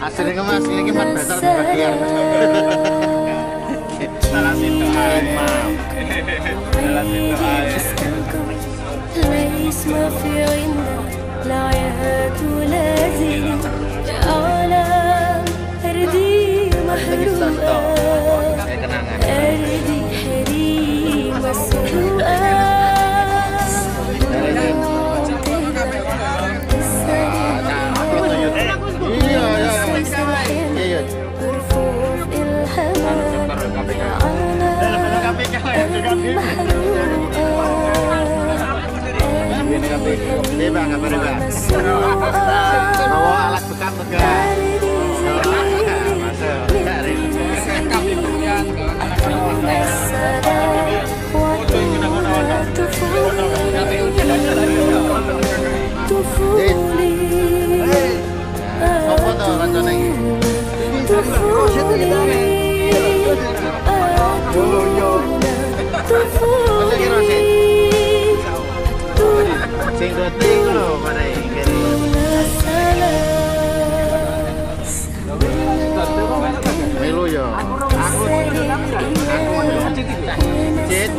Aslinya mas ini kan besar bagian. Salah situ maaf. Salah situ ليس ما في عنا العيات ولا زين يا عالم أرضي محروقة أرضي حريم مسروقة برفوف الهوى يا عالم Ini bang, apa nih bang? Bawa alat bekam enggak? Masuk, dari kami punya apa tuh rencana ini? Sing goting lho pada kene. Melu yo. Aku Cit.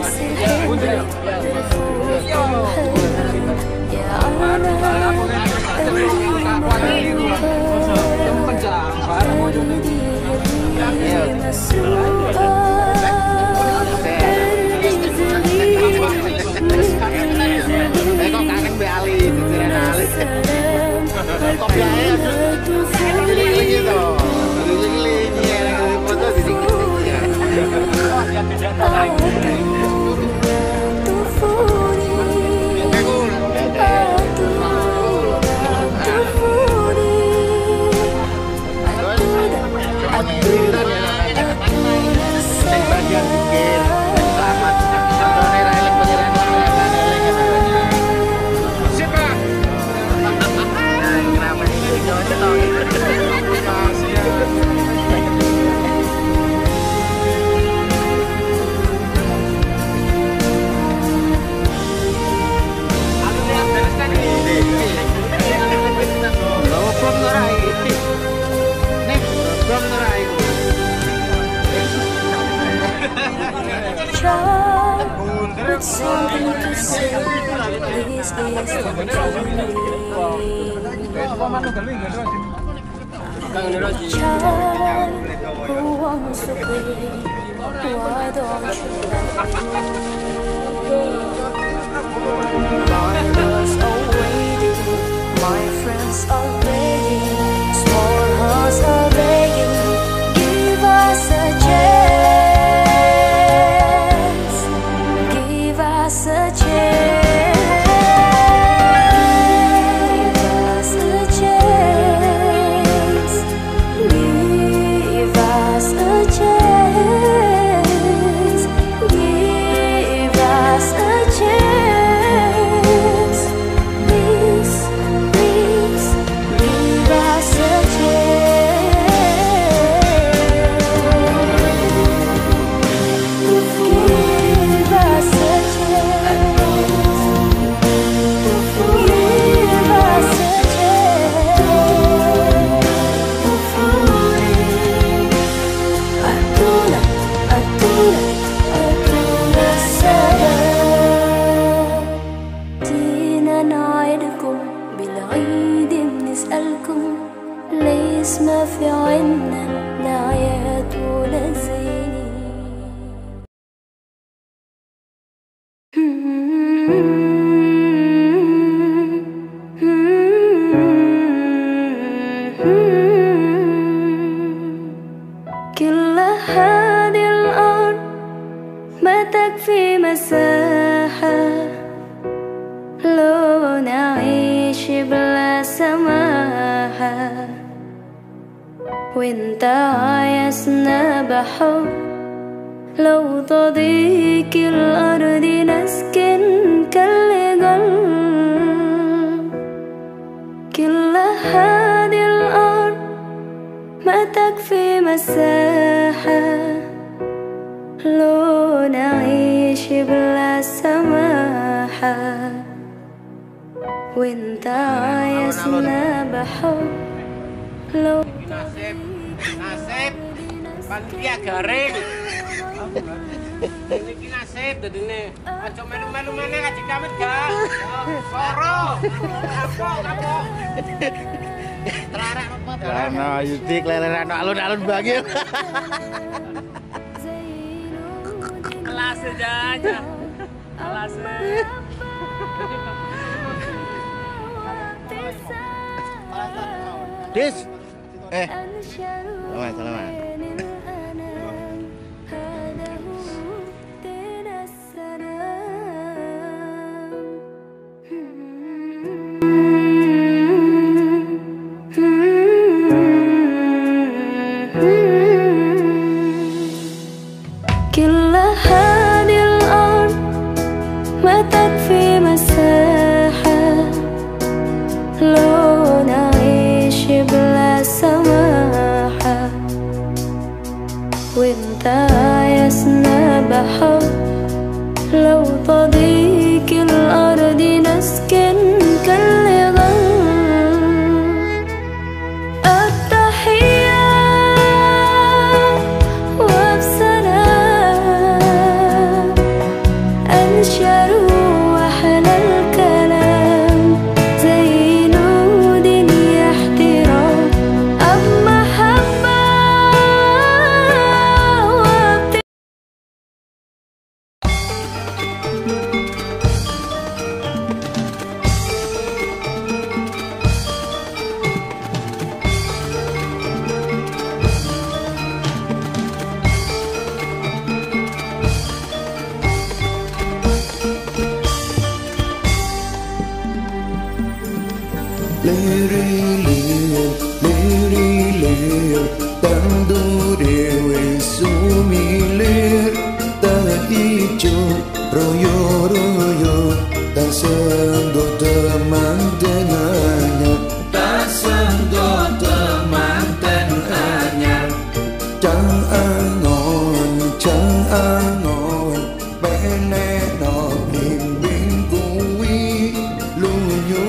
But something to say, please, child who wants to play, why don't you my girls are waiting, my friends are begging, small hearts are begging, give us a chance, give us a chance. ليس ما في عنا لا عيات ولا زيني. كل هذه الأرض ما تكفي مساحة لو نعيش بلا سماحة، وانت عايزنا بحب لو تضيق الأرض نسكن كالقلب. كل هذه الأرض ما تكفي مساحة لو نعيش بلا سماحة، وانت عايزنا بحب لو Nasib panitia garing. Ini nasib dadine. Aja melu-melu meneh kaji kamit gak. Soro. Kapok. Terarek apa? Karena Yudi keleleran alun-alun bagi. Kelas aja. Kelas. Dis. Selamat. كل هذه الأرض ما تكفي مساحة لو نعيش بلا سماحة وانت عايزنا بحب لو تضيق الأرض نسكن كاللغة التحية وبسلام أنشر وأحلى الكلام زي نود احترام أب محبة Lirir, tandurewe sumilir, tak hijau royo-royo, tak sentuh teman dengannya, tak sentuh teman dengannya. Jangan beneno bimbing kuwi, lunyu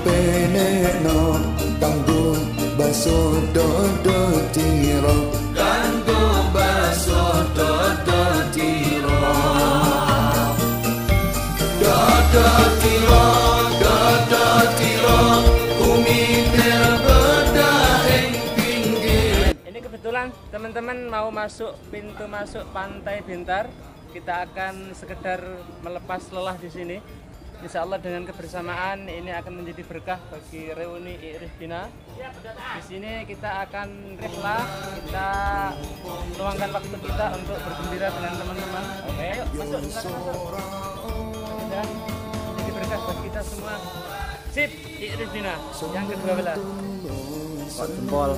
beneno kanggo baso dodo tiro, kanggo baso dodo tiro, kumitir beda ing pinggir. Ini kebetulan teman-teman mau masuk pintu masuk Pantai Bintar. Kita akan sekedar melepas lelah di sini. Insya Allah dengan kebersamaan ini akan menjadi berkah bagi reuni Ikrih Bina. Di sini kita akan rihlah, kita luangkan waktu kita untuk bergembira dengan teman-teman. Oke, ayo masuk. Dan jadi berkah bagi kita semua. Sip, Ikrih Bina yang ke-12. Kok jempol.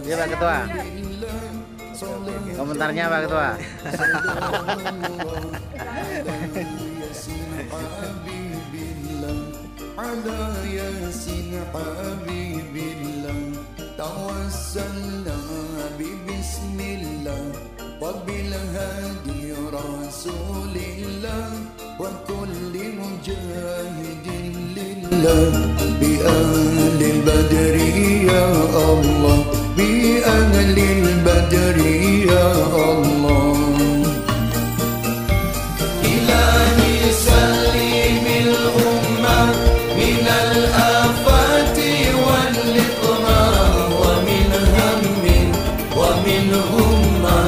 Iya Pak Ketua. Komentarnya Pak Ketua. بأهل البدر يا الله بأهل البدر يا الله إلهي سلم الأمة من الآفات والإطراء ومن هم ومن همة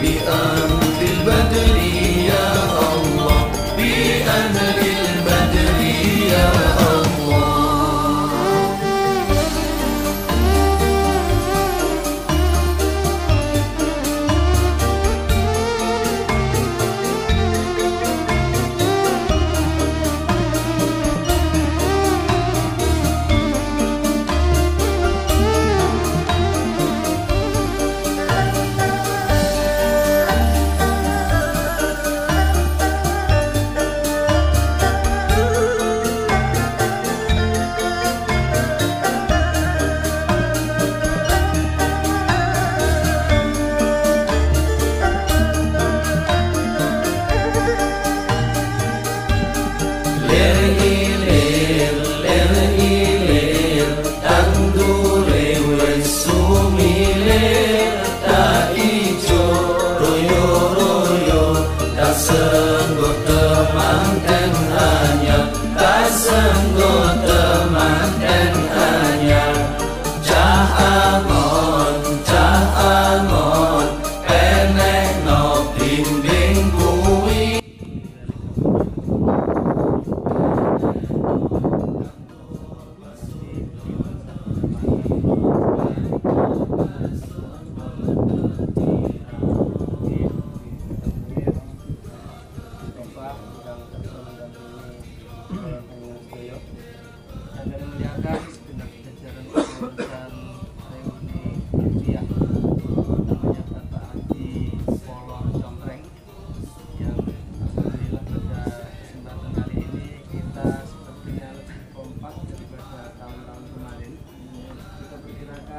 بأهل البدر يا الله بأهل البدر يا الله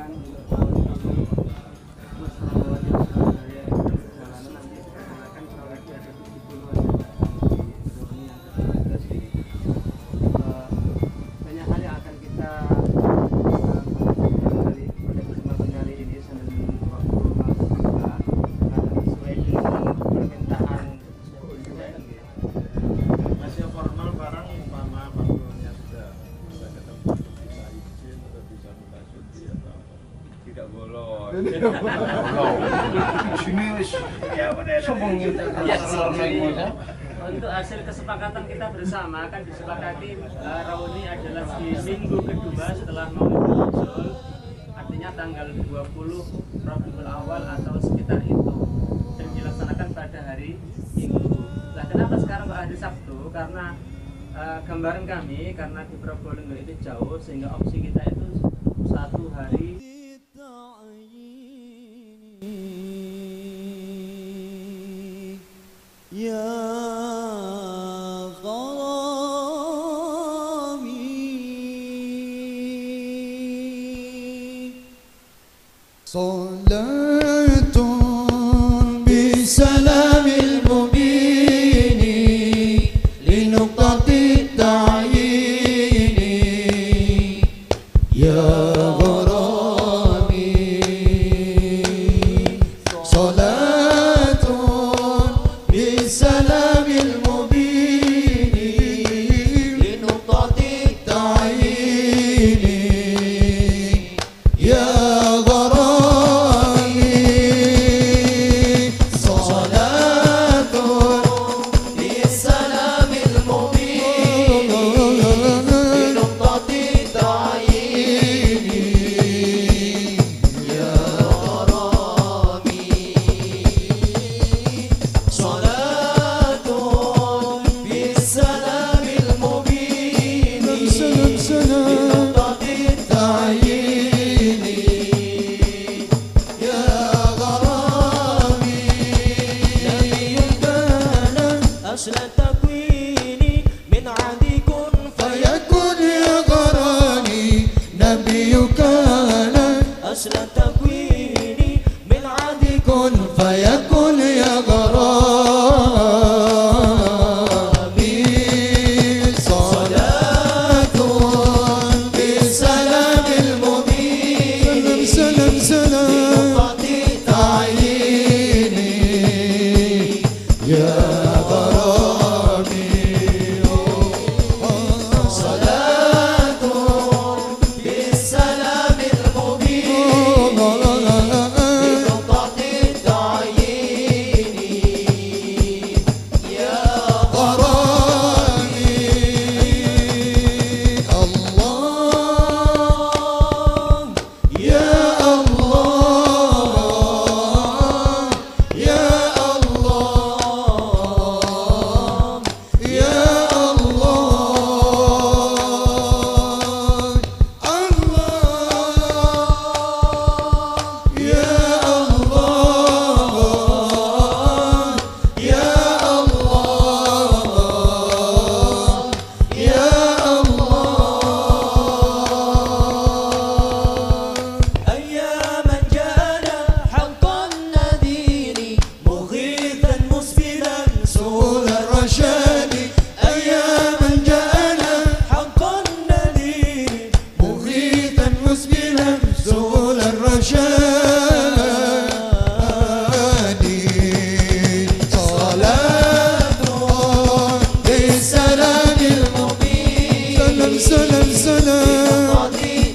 persilakan untuk tahun ini Mas Prabowo yang Surabaya yang perjalanan nanti perkenalkan kurang lebih ada 70-an ini yang ke-12 ini. Banyak hal yang akan kita kali pada kesempatan kali ini sambil menunggu waktu masuk juga karena sesuai dengan permintaan masih formal barang umpama waktunya sudah ketemu bisa izin atau bisa minta cuti atau tidak boleh. Sini wis sombong untuk hasil kesepakatan kita bersama akan disepakati reuni adalah di minggu kedua setelah Maulidul Rasul, artinya tanggal 20 Rabiul Awal atau sekitar itu, dan dilaksanakan pada hari Minggu. Nah, kenapa sekarang kok hari Sabtu? Karena gambaran kami karena di Probolinggo itu jauh sehingga opsi kita itu satu hari. Ya gharami Salatun bisalamil mubini linuqtati ta'yini Ya gharami Salatun bisalamil mubini linuqtati ta'yini Ya gharami Salatun bisalamil mubini linuqtati ta'yini Ya gharami Salatun bisalamil mubini linuqtati ta'yini Ya gharami Nabiyyun kana asla takwini min 'adi kun fayakun ya gharani Nabiyyun kana asla takwini min 'adi kun fayakun ya gharami Salatun bisalamil mubini linuqtati ta'yini Ya gharami Salatun bisalamil mubini linuqtati ta'yini Ya gharami Allah Ya Allah Ya Allah Ya Allah Allah Ya Allah Ya Allah Ya Allah أياما جاءنا حق النذير مغيثا مسفلا سبل الرشاد أياما جاءنا حق النذير مغيثا مسفلا سبل الرشاد صلاة بسلام المبين سلام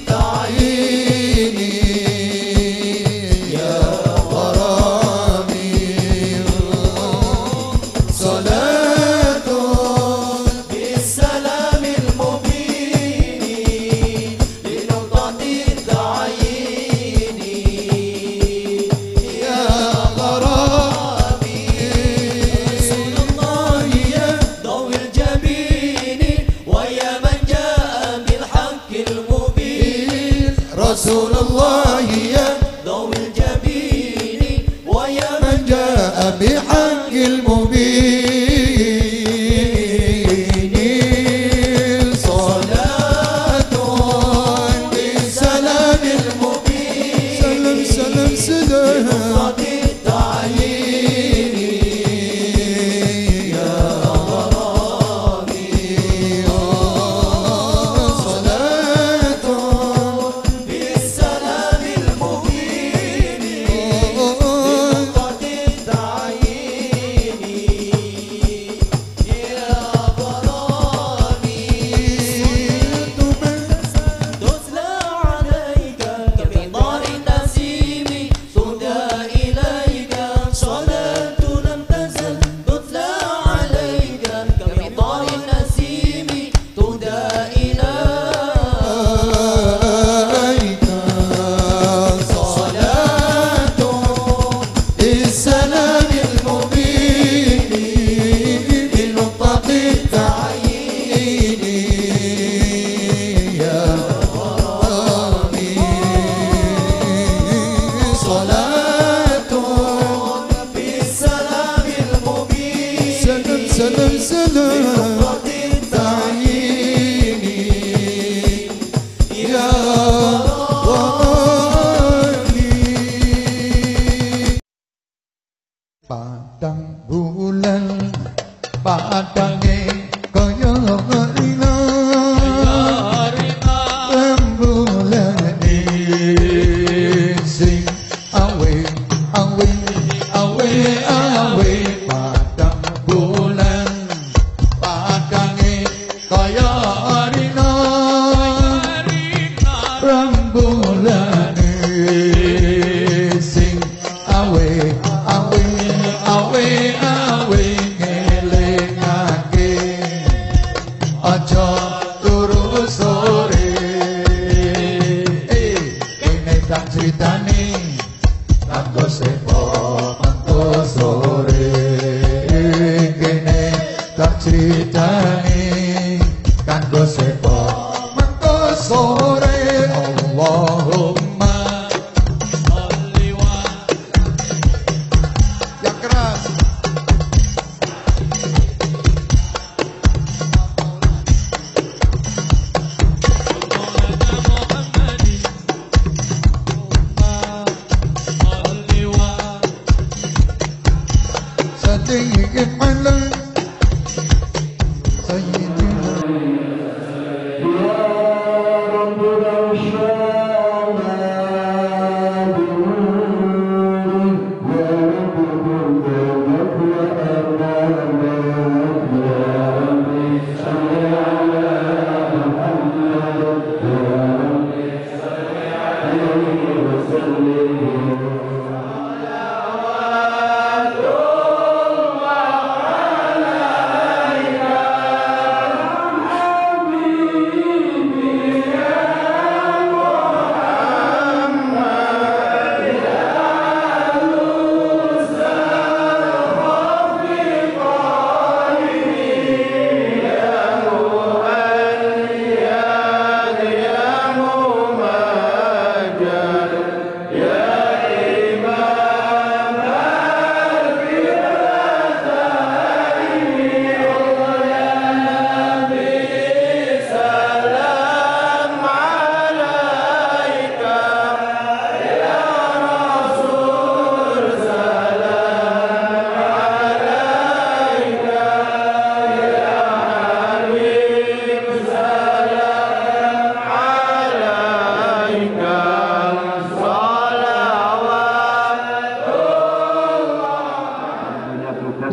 تعيني يا غرامي صلاة بالسلام المبين لنقطة التعيين يا غرامي رسول الله يا ضوء الجبين ويا من جاء بالحق المبين رسول الله يا ضوء الجبين ويا من جاء بحق المبين صلاة بسلام المبين rembulane sing awe awe awe awe ngelingake aja turu sore kene tak critani kanggo sepo mangko sore kene tak critani kanggo sepo mangko sore Allahumma sholli wa yang keras setinggi malam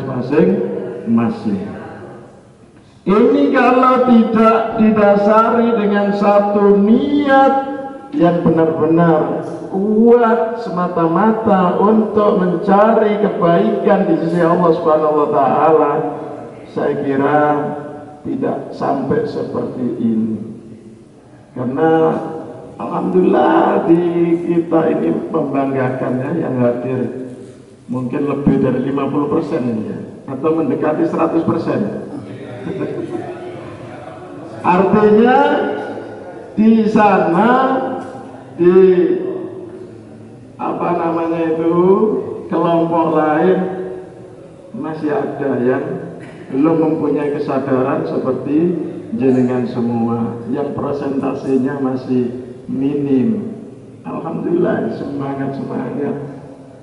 masing-masing. Ini kalau tidak didasari dengan satu niat yang benar-benar kuat semata-mata untuk mencari kebaikan di sisi Allah Subhanahu wa taala, saya kira tidak sampai seperti ini. Karena alhamdulillah di kita ini membanggakan ya, yang hadir mungkin lebih dari 50% ini ya, atau mendekati 100%. Artinya di sana di apa namanya itu kelompok lain masih ada yang belum mempunyai kesadaran seperti jenengan semua, yang persentasenya masih minim. Alhamdulillah, semangat.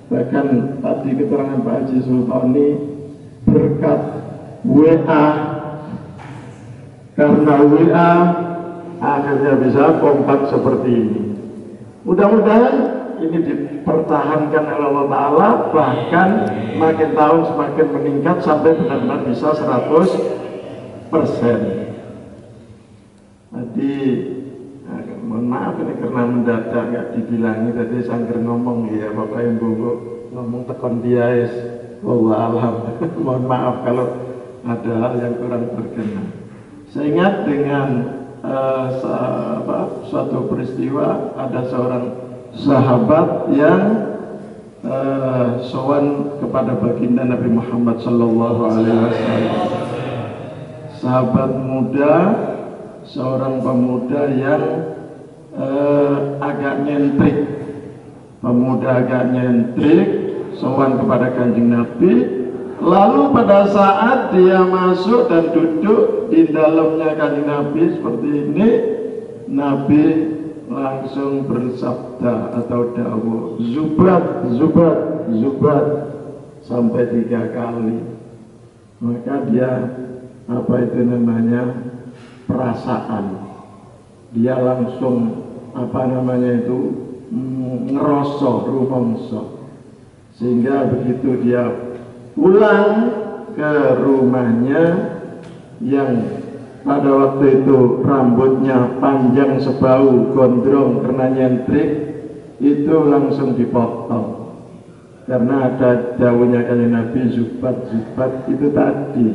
Bahkan tadi keterangan Pak Haji Sultani berkat WA, karena WA akhirnya bisa kompak seperti ini. Mudah-mudahan ini dipertahankan oleh Allah Ta'ala, bahkan makin tahun semakin meningkat sampai benar-benar bisa 100%. Tadi mohon maaf ini karena mendadak nggak dibilangi, tadi sangger ngomong ya Bapak Ibu ngomong tekon dia wallahualam. Mohon maaf kalau ada hal yang kurang berkenan. Saya ingat dengan suatu peristiwa, ada seorang sahabat yang sowan kepada baginda Nabi Muhammad Sallallahu Alaihi Wasallam. Sahabat muda, seorang pemuda yang agak nyentrik, sowan kepada Kanjeng Nabi. Lalu pada saat dia masuk dan duduk di dalamnya Kanjeng Nabi seperti ini, Nabi langsung bersabda atau dawuh, zubat, zubat, zubat, sampai 3 kali. Maka dia apa itu namanya perasaan, dia langsung apa namanya itu ngerosok, rumongso, sehingga begitu dia pulang ke rumahnya yang pada waktu itu rambutnya panjang sebau, gondrong karena nyentrik, itu langsung dipotong. Karena ada dawuhnya kanjeng Nabi, zubat itu tadi,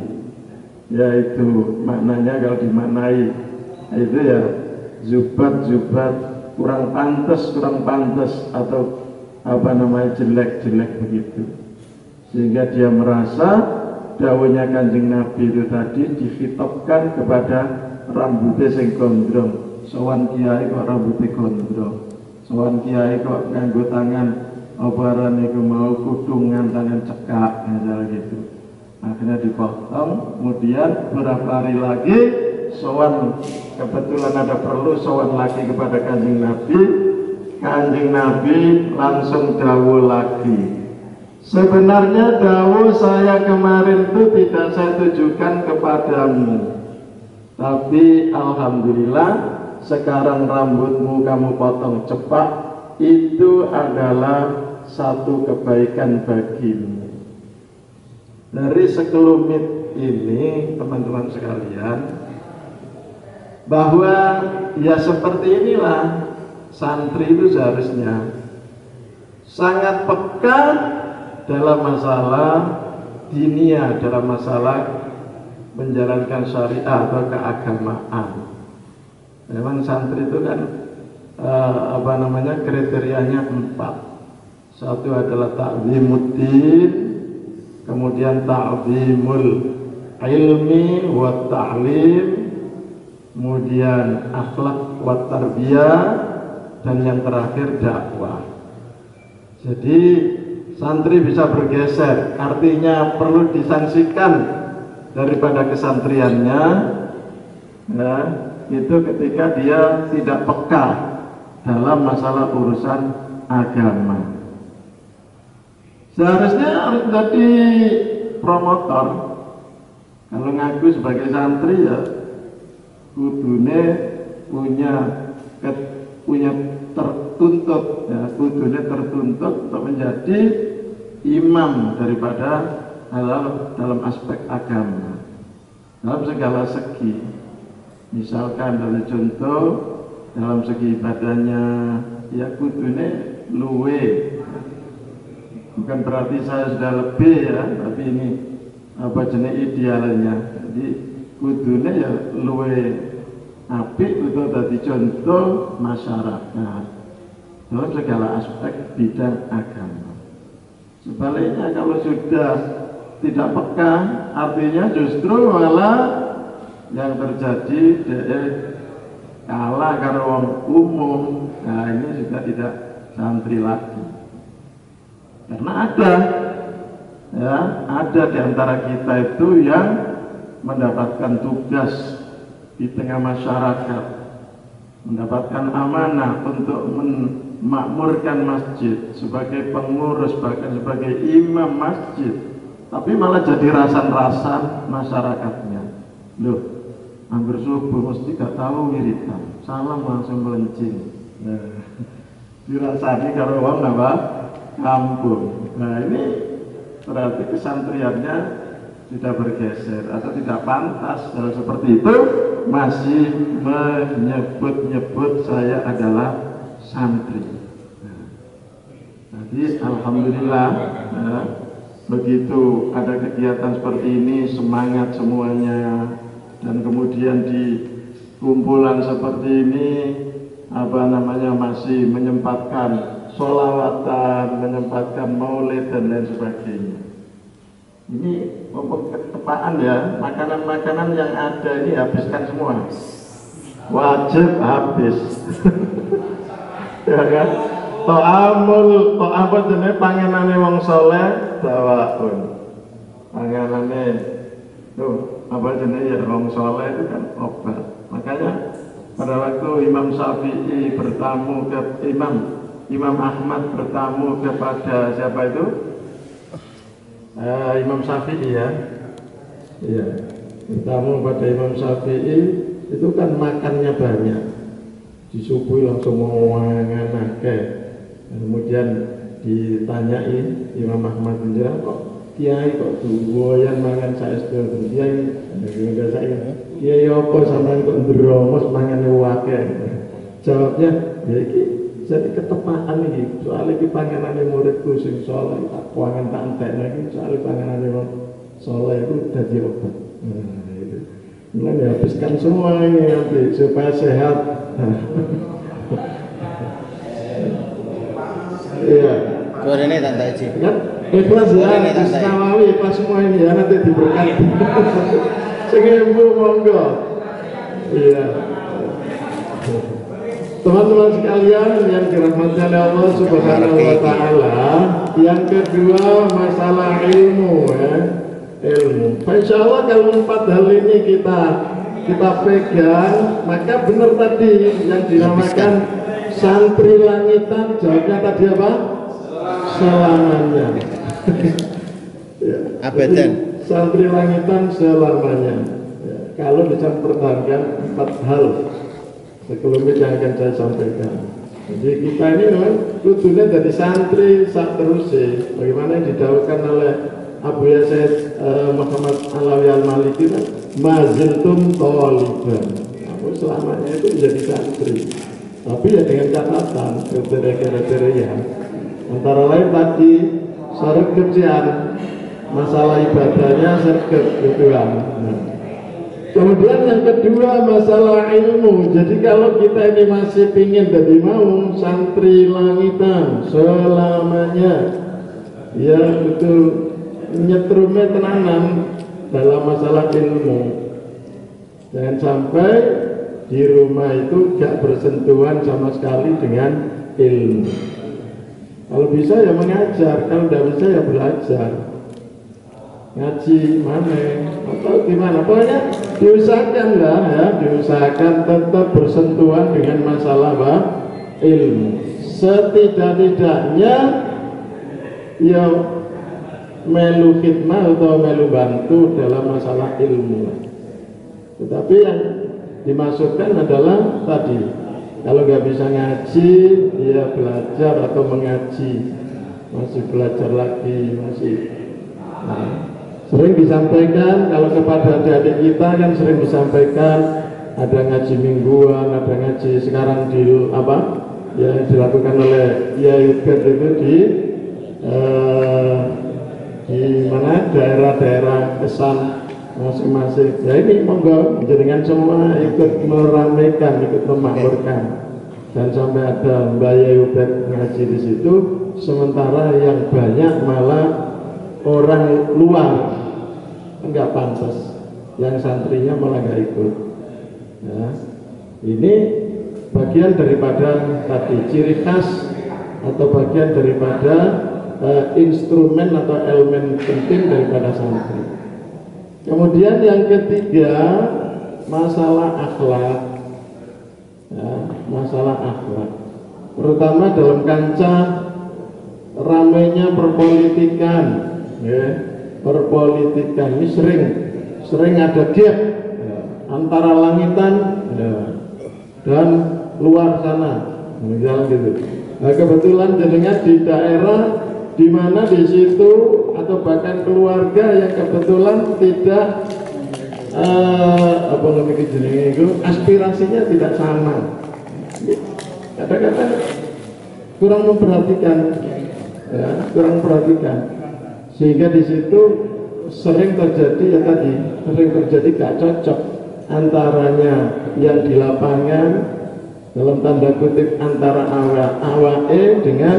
yaitu maknanya kalau dimaknai itu ya zubat kurang pantas atau apa namanya jelek begitu, sehingga dia merasa dawuhnya kanjeng Nabi itu tadi difitopkan kepada rambutnya sing gondrong. Sowan kiai kok rambutnya gondrong, sowan kiai kok nganggo tangan obaran itu mau kudungan tangan cekak misalnya gitu. Akhirnya dipotong, kemudian beberapa hari lagi sowan, kebetulan ada perlu sowan lagi kepada kanjeng Nabi langsung dawuh lagi. Sebenarnya dawuh saya kemarin itu tidak saya tujukan kepadamu, tapi alhamdulillah sekarang rambutmu kamu potong cepat, itu adalah satu kebaikan bagimu. Dari sekelumit ini teman-teman sekalian, bahwa ya seperti inilah santri itu seharusnya sangat peka dalam masalah dinia, dalam masalah menjalankan syariat atau keagamaan. Memang santri itu kan kriterianya 4. Satu adalah ta'zimuddin, kemudian ta'zimul ilmi wa ta'lim, kemudian akhlak wa tarbiyah, dan yang terakhir dakwah. Jadi santri bisa bergeser, artinya perlu disangsikan daripada kesantriannya, ya, itu ketika dia tidak peka dalam masalah urusan agama. Seharusnya harus jadi promotor. Kalau ngaku sebagai santri ya kudune punya tertuntut, ya, kudune tertuntut untuk menjadi imam daripada halal dalam aspek agama dalam segala segi. Misalkan dari contoh dalam segi ibadahnya ya kudune luwe, bukan berarti saya sudah lebih ya, tapi ini apa jenis idealnya. Jadi kudune ya luwe apik untuk tadi contoh masyarakat dalam segala aspek bidang agama. Sebaliknya kalau sudah tidak peka, artinya justru malah yang terjadi kalah karo wong umum. Nah ini juga tidak santri lagi. Karena ada di antara kita itu yang mendapatkan tugas di tengah masyarakat, mendapatkan amanah untuk memakmurkan masjid sebagai pengurus, bahkan sebagai imam masjid, tapi malah jadi rasan-rasan masyarakatnya. Loh, hampir subuh mesti gak tahu wiridan, salam langsung melencing. Nah, dirasani karo wong apa? Kampung. Nah ini berarti kesantriannya tidak bergeser atau tidak pantas. Kalau seperti itu masih menyebut-nyebut saya adalah santri. Jadi alhamdulillah ya, begitu ada kegiatan seperti ini semangat semuanya, dan kemudian di kumpulan seperti ini masih menyempatkan sholawatan, menyempatkan maulid dan lain sebagainya. Ini ketepaan ya, makanan-makanan yang ada ini habiskan semua, wajib habis. Ya kan? To'amul jenis panganane wong soleh dawaun. Panganane tuh apa jenis ya wong soleh itu kan obat. Makanya pada waktu Imam Syafi'i bertamu ke Imam Ahmad bertamu kepada siapa itu? Imam Syafi'i ya. Iya. Bertamu pada Imam Syafi'i itu kan makannya banyak. Disuguhi langsung mangan akeh. Kemudian ditanyai Imam Ahmad, kok kiai kok duwoyan mangan saestu kiai enggak saya kiai apa sampean kok ndromos mangan akeh. Jawabnya ya iki jadi ketepaan iki soal iki panganane muridku sing saleh tak pangan tak entekno iki soal panganane wong saleh iku dadi obat. Nah, itu habiskan semua ini nanti supaya sehat. Iya. Kau ini tante Eci. Kan ikhlas ya, Nawawi ikhlas semua ini ya nanti diberkati. Sengembu monggo. Iya. Teman-teman sekalian yang dirahmati oleh Allah Subhanahu wa taala, yang kedua masalah ilmu ya. Ilmu. Insya Allah kalau 4 hal ini kita pegang, maka benar tadi yang dinamakan santri langitan, jawabnya tadi apa? Selamanya. Ya. Abadan. Santri langitan selamanya. Ya. Kalau bisa mempertahankan 4 hal sekelumit yang akan saya sampaikan. Jadi kita ini memang kudunya jadi santri sak terusé. Bagaimana yang didawuhkan oleh Abu Yazid Muhammad Alawi Al-Maliki kan maziltum toliban. Aku selamanya itu menjadi santri. Tapi ya dengan catatan kriteria antara lain tadi sergap masalah ibadahnya sergap gituan. Kemudian yang kedua masalah ilmu. Jadi kalau kita ini masih ingin jadi mau santri langitan selamanya, ya itu nyetrume tenanan dalam masalah ilmu. Jangan sampai di rumah itu gak bersentuhan sama sekali dengan ilmu. Kalau bisa ya mengajar, kalau tidak bisa ya belajar. Ngaji mana atau gimana, pokoknya diusahakan lah ya, diusahakan tetap bersentuhan dengan masalah ilmu. Setidak-tidaknya ya melu khidmah atau melu bantu dalam masalah ilmu. Tetapi yang dimaksudkan adalah tadi, kalau nggak bisa ngaji, ya belajar atau mengaji, masih belajar lagi, masih. Sering disampaikan kalau kepada adik-adik kita kan sering disampaikan ada ngaji mingguan, ada ngaji sekarang di apa? Ya dilakukan oleh Yayuket itu di mana daerah-daerah kesan masing-masing. Ya ini monggo dengan semua ikut meramaikan, ikut memakmurkan, dan sampai ada Mbak Yayuket ngaji di situ. Sementara yang banyak malah orang luar, enggak pantas, yang santrinya malah enggak ikut. Ya, ini bagian daripada tadi ciri khas atau bagian daripada instrumen atau elemen penting daripada santri. Kemudian yang ketiga masalah akhlak, ya, masalah akhlak, terutama dalam kancah ramainya perpolitikan, ya, perpolitikan ini sering ada gap ya, antara langitan ya, dan luar sana, misalnya gitu. Nah, kebetulan jenengan di daerah di mana di situ atau bahkan keluarga yang kebetulan tidak apa namanya jenenge itu aspirasinya tidak sama, kadang-kadang kurang memperhatikan, ya, kurang perhatikan, sehingga di situ sering terjadi ya tadi, sering terjadi gak cocok antaranya yang di lapangan dalam tanda kutip antara awake dengan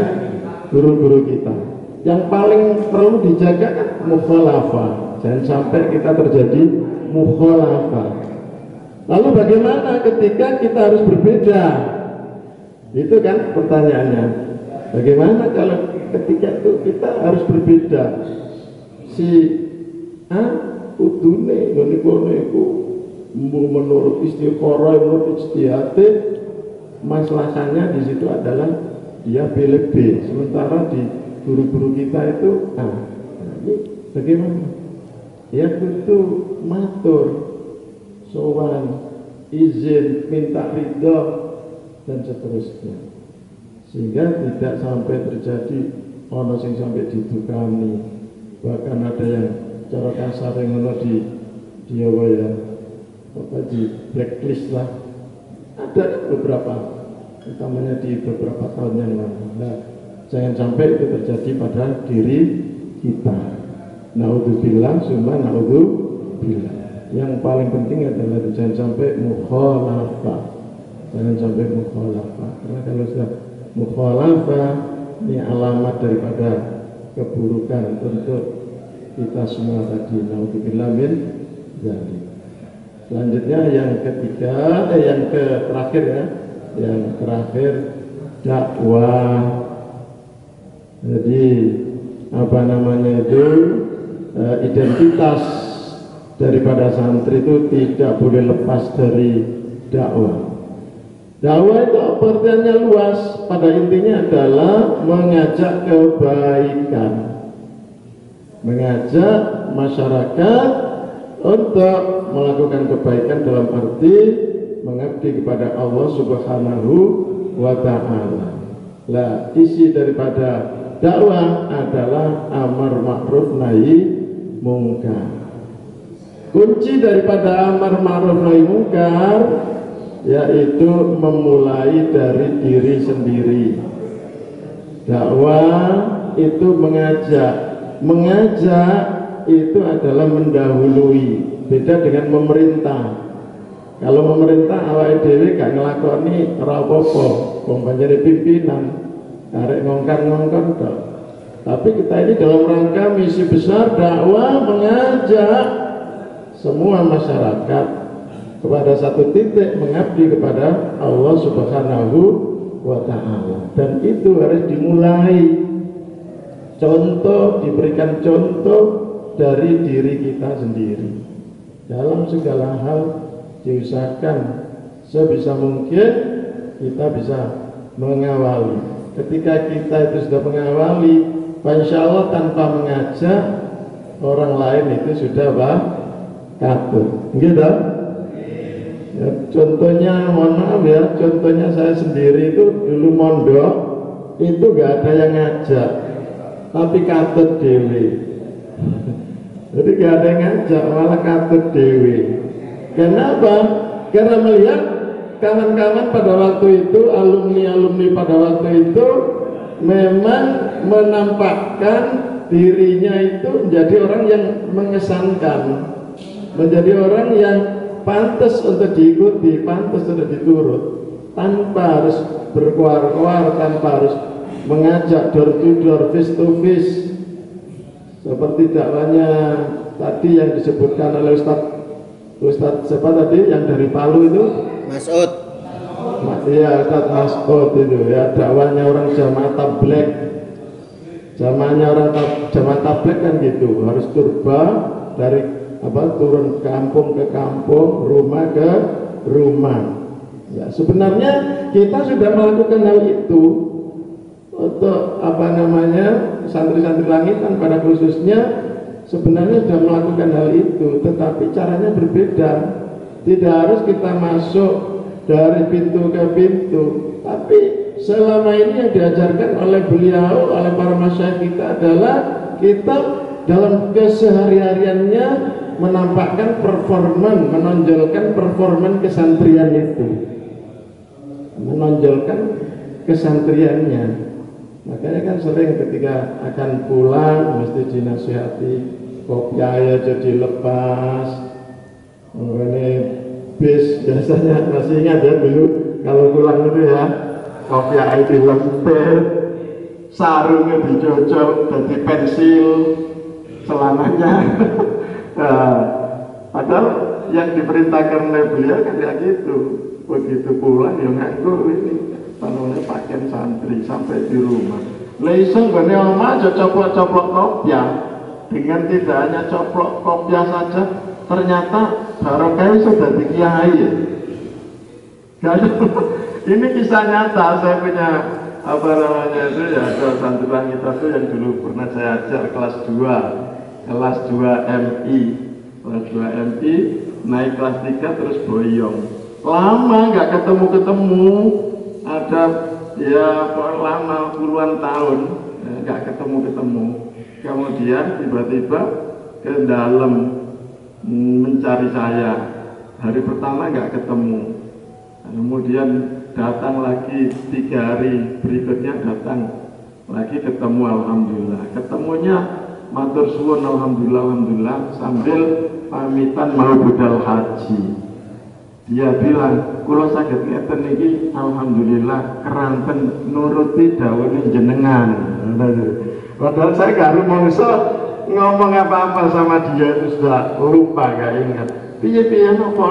guru-guru kita. Yang paling perlu dijaga kan mukhalafah, jangan sampai kita terjadi mukhalafah. Lalu bagaimana ketika kita harus berbeda? Itu kan pertanyaannya. Bagaimana kalau ketika itu kita harus berbeda? Si udune ngene iku menurut istikharah, menurut ijtihad, masalahnya di situ adalah dia pilih B, sementara di guru-guru kita itu ini bagaimana? Ya itu matur, sowan, izin, minta ridho dan seterusnya, sehingga tidak sampai terjadi ono sing sampai didukani, bahkan ada yang cara kasar yang di apa ya, di blacklist lah, ada beberapa, utamanya di beberapa tahun yang lalu. Nah, jangan sampai itu terjadi pada diri kita. Naudzubillah, summa naudzubillah. Yang paling penting adalah jangan sampai mukhalafah. Jangan sampai mukhalafah. Karena kalau sudah mukhalafah, ini alamat daripada keburukan untuk kita semua tadi. Naudzubillah min dzalik. Selanjutnya yang ketiga, yang terakhir ya, yang terakhir dakwah. Jadi apa namanya itu, identitas daripada santri itu tidak boleh lepas dari dakwah. Dakwah itu artinya luas, pada intinya adalah mengajak kebaikan, mengajak masyarakat untuk melakukan kebaikan dalam arti mengabdi kepada Allah Subhanahu wa Ta'ala. Lah, isi daripada dakwah adalah amar ma'ruf nahi mungkar. Kunci daripada amar ma'ruf nahi mungkar yaitu memulai dari diri sendiri. Dakwah itu mengajak itu adalah mendahului, beda dengan memerintah. Kalau memerintah awake dhewe gak nglakoni ora apa-apa, wong pancene pimpinan arek ngongkon-ngongkon tok. Tapi kita ini dalam rangka misi besar dakwah, mengajak semua masyarakat kepada satu titik, mengabdi kepada Allah Subhanahu wa Ta'ala. Dan itu harus dimulai. Contoh, diberikan contoh dari diri kita sendiri. Dalam segala hal diusahakan sebisa mungkin kita bisa mengawali. Ketika kita itu sudah mengawali, insya Allah tanpa mengajak orang lain itu sudah katut, gitu. Ya, contohnya, mohon maaf ya, contohnya saya sendiri itu dulu mondok itu gak ada yang ngajak, tapi katut dewe. Jadi gak ada yang ngajak, malah katut dewe. Kenapa? Karena melihat kawan-kawan pada waktu itu, alumni-alumni pada waktu itu memang menampakkan dirinya itu menjadi orang yang mengesankan, menjadi orang yang pantas untuk diikuti, pantas untuk diturut, tanpa harus berkuar-kuar, tanpa harus mengajak door to door, face to face, seperti dakwahnya tadi yang disebutkan oleh Ustadz siapa tadi yang dari Palu itu? Mas'ud. Iya, Ustadz Mas'ud itu ya, dakwahnya orang jamaah tabligh. Zamannya orang jamaah tabligh kan gitu, harus turba dari turun kampung ke kampung, rumah ke rumah. Ya, sebenarnya kita sudah melakukan hal itu untuk santri-santri langitan pada khususnya sebenarnya sudah melakukan hal itu, tetapi caranya berbeda. Tidak harus kita masuk dari pintu ke pintu, tapi selama ini yang diajarkan oleh beliau, oleh para masyayikh kita adalah kita dalam kesehari-hariannya menampakkan performan, menonjolkan performan kesantrian itu, menonjolkan kesantriannya. Makanya kan sering ketika akan pulang mesti dinasihati, kopiah aja dilepas. Ini bis biasanya masih ingat ya dulu kalau pulang itu ya, kopiah dilempit, sarungnya dicocok jadi pensil, celananya. Padahal yang diperintahkan oleh beliau kan ya gitu, begitu pulang ya nganggur ini namanya pakaian santri sampai di rumah. Langsung gane omah aja coplok-coplok kopiah. Dengan tidak hanya coplok kopiah saja, ternyata barokah sudah dikiai ya. Ini kisah nyata, saya punya itu ya, ada santri kita tuh yang dulu pernah saya ajar kelas 2 MI, kelas 2 MI, naik kelas 3 terus boyong. Lama nggak ketemu, ada ya lama puluhan tahun nggak ketemu. Kemudian tiba-tiba ke dalam mencari saya. Hari pertama nggak ketemu. Kemudian datang lagi 3 hari berikutnya datang lagi ketemu, alhamdulillah. Ketemunya matur suwun alhamdulillah sambil pamitan mau budal haji. Dia bilang, kula saged ngeten iki alhamdulillah keranten nuruti dawuh jenengan. Padahal saya gak rumangsa ngomong apa-apa sama dia, itu sudah lupa, gak ingat. Piye-piye apa.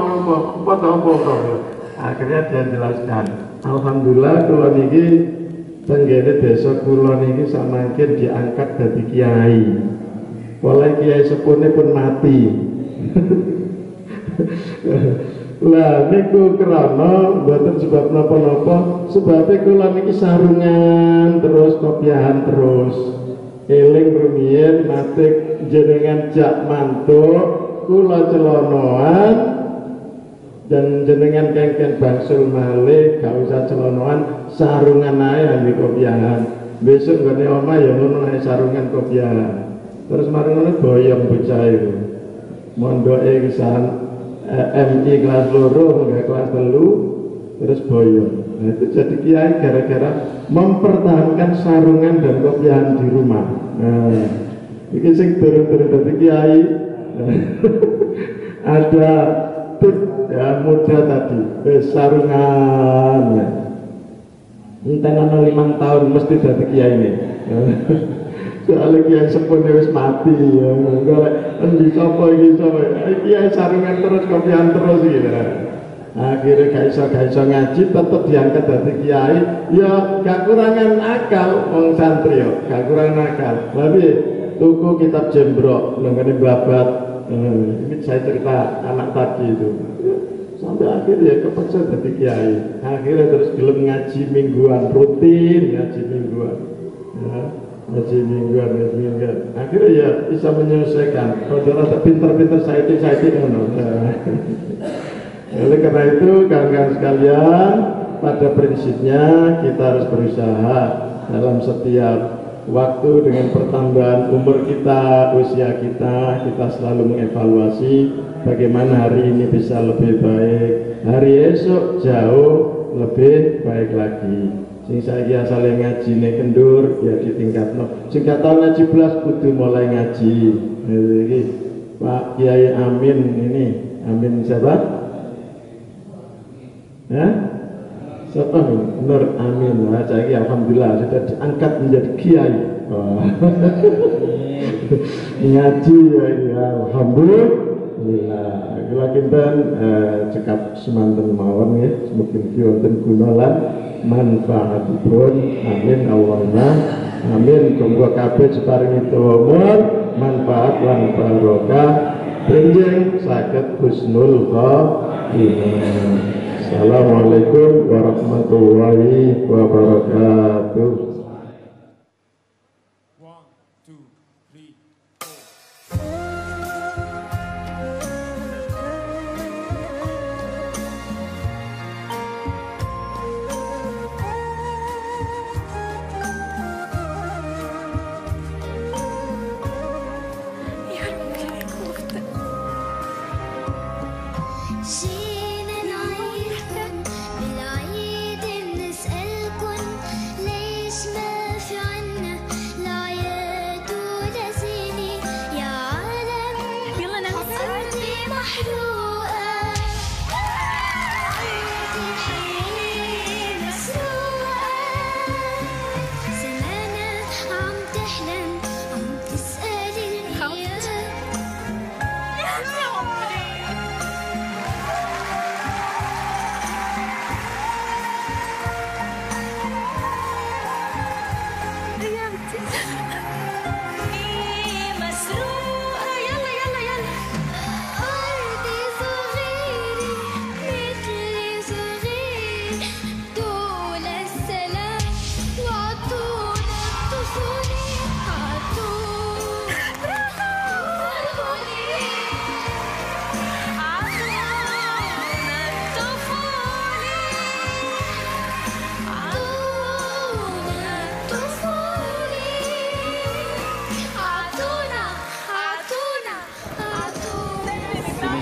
Akhirnya dia jelaskan, alhamdulillah kula niki tenggene desa kula niki samangkin diangkat dadi kiai. Oleh kiai sepune pun mati. Lah niku krana mboten sebab napa-napa, sebabe kula niki sarungan terus kopiahan terus. Eling rumiyin nate jenengan jak mantuk kula celonoan dan jenengan kengken bangsul malih gak usah celonoan, sarungan ae ambil kopiahan. Besok gane omah ya ngono ae sarungan kopiahan. Terus mari ngono boyong bocah iku. Mondoke kisaran MI kelas 2 hingga kelas 3 terus boyong. Nah, itu jadi kiai gara-gara mempertahankan sarungan dan kopiahan di rumah. Nah, ini sing turun-turun dari kiai. Ada tip ya muda tadi, sarungan. Entah 5 tahun mesti dari kiai ini. Soalnya kiai sepun wis mati ya. Enggak endi sapa iki sapa. Kiai sarungan terus kopiahan terus gitu. Akhirnya gak iso ngaji tetep diangkat dari kiai. Ya gak kurangan akal wong santri yo, gak kurangan akal. Tapi tuku kitab jembrok nengane babat. Ini saya cerita anak tadi itu. Sampai akhirnya kepeksa dari kiai. Akhirnya terus gelem ngaji mingguan, rutin ngaji mingguan. Ya. Ngaji mingguan. Akhirnya ya bisa menyelesaikan. Kalau rada pinter-pinter saya ngono. Oleh karena itu kawan-kawan sekalian, pada prinsipnya kita harus berusaha dalam setiap waktu dengan pertambahan umur kita, usia kita selalu mengevaluasi bagaimana hari ini bisa lebih baik, hari esok jauh lebih baik lagi. Sing saiki asale ngajine kendur ya ditingkatno. Sing gak tau ngaji blas kudu mulai ngaji. Iki Pak Kiai Amin ini, Amin siapa? Ya? Siapa nih? Nur Amin. Nah, saya alhamdulillah sudah diangkat menjadi kiai. Ngaji ya, alhamdulillah. Kula kinten cekap semanten mawon ya, mungkin wonten guna lan manfaatipun. Amin Allahumma amin. Muga kabeh separingi umur, manfaat lan barokah, benjing saged husnul khotimah. Assalamualaikum warahmatullahi wabarakatuh. بالعيد بنسألكن ليش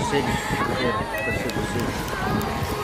bersih-bersih.